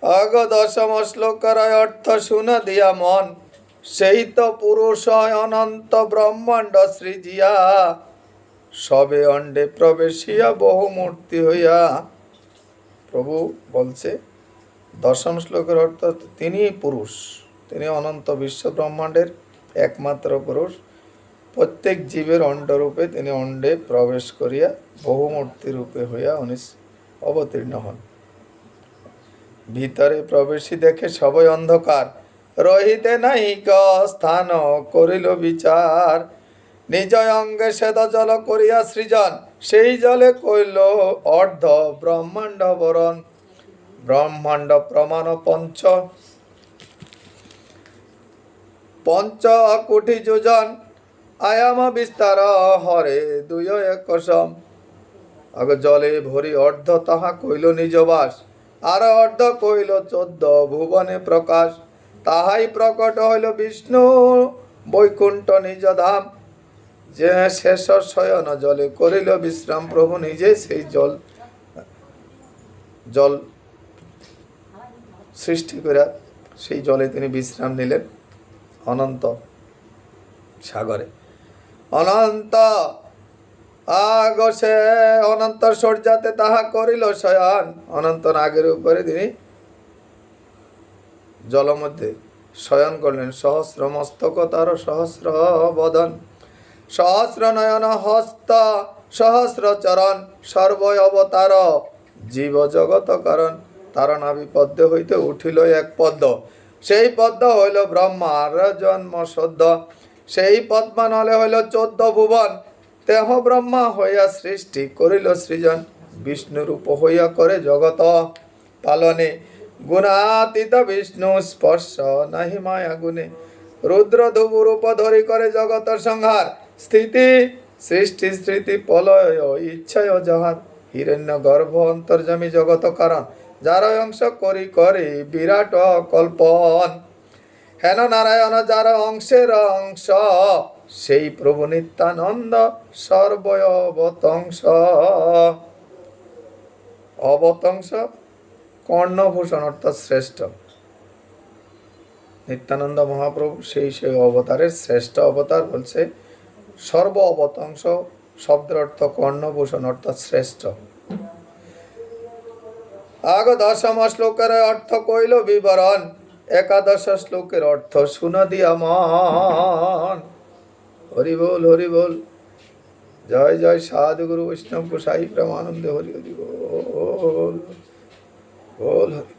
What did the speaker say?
আগ দশম শ্লোকের অর্থ শুনে দিয়া মন, সেই তো পুরুষ অনন্ত ব্রহ্মাণ্ড সৃজিয়া, সবে অণ্ডে প্রবেশিয়া বহুমূর্তি হইয়া। প্রভু বলছে দশম শ্লোকের অর্থ তিনি পুরুষ, তিনি অনন্ত বিশ্ব ব্রহ্মাণ্ডের একমাত্র পুরুষ। প্রত্যেক জীবের অণ্ডরূপে তিনি অণ্ডে প্রবেশ করিয়া বহুমূর্তি রূপে হইয়া অবতীর্ণ হন। ভিতরে প্রবেশী দেখে সবই অন্ধকার, রহিতে নাহিক স্থান করিল বিচার। নিজ অঙ্গে শ্বেত জল করিয়া সৃজন, সেই জলে কইল অর্ধ ব্রহ্মাণ্ড বরণ। ব্রহ্মাণ্ড প্রমাণ পঞ্চ কোটি যোজন, আয়াম বিস্তার হরে দুই একশম। আগ জলে ভরি অর্ধ তাহা কইল নিজ বাস, আর অর্ধ কইল 14 ভুবনে প্রকাশ। তাহাই প্রকট হইল বিষ্ণু বৈকুণ্ঠ নিজ ধাম, যে শেষ শয়ন জলে করিল বিশ্রাম। প্রভু নিজে সেই জল সৃষ্টি করে সেই জলে তিনি বিশ্রাম নিলেন অনন্ত সাগরে। অনন্ত আগসে অনন্ত সূর্যাতে তাহা করিল শয়ন, অনন্ত নাগের উপরে তিনি জল মধ্যে শয়ন করলেন। সহস্র মস্তক তার সহস্র বদন, সহস্র নয়ন হস্ত সহস্র চরণ, সর্ব অবতার জীব জগত কারণ। তার নাভি পদ্মে হইতে উঠিল এক পদ্ম, সেই পদ্ম হইল ব্রহ্মার জন্ম সদ্য। সেই পদ্মানলে হইল 14 ভুবন, দেহ ব্রহ্মা হইয়া সৃষ্টি করিল সৃজন। বিষ্ণুরূপ হইয়া করে জগত পালনে, গুণাতীত বিষ্ণু স্পর্শ নাহি মায়া গুণে। রুদ্র ধুবু রূপ ধরি করে জগত সংহার, স্থিতি সৃষ্টি স্মৃতি প্রলয় ইচ্ছায় যাহার। হিরণ্য গর্ভ অন্তর্যামী জগত কারণ, যার অংশ করি করে বিরাট কল্পন। হেন নারায়ণ যার অংশের অংশ, সেই প্রভু নিত্যানন্দ সর্ববতংশ। অবতংশ কর্ণভূষণ অর্থাৎ শ্রেষ্ঠ। নিত্যানন্দ মহাপ্রভু সেই অবতারের শ্রেষ্ঠ অবতার বলছে। সর্ব অবতংশ শব্দের অর্থ কর্ণভূষণ অর্থাৎ শ্রেষ্ঠ। আগ দশম শ্লোকের অর্থ কইল বিবরণ, একাদশ শ্লোকের অর্থ শুনা দিয়া মন। হরি বল হরি বল, জয় জয় সাধু গুরু বৈষ্ণব গোসাই প্রেমানন্দে। হরি হরি বল বল হরি।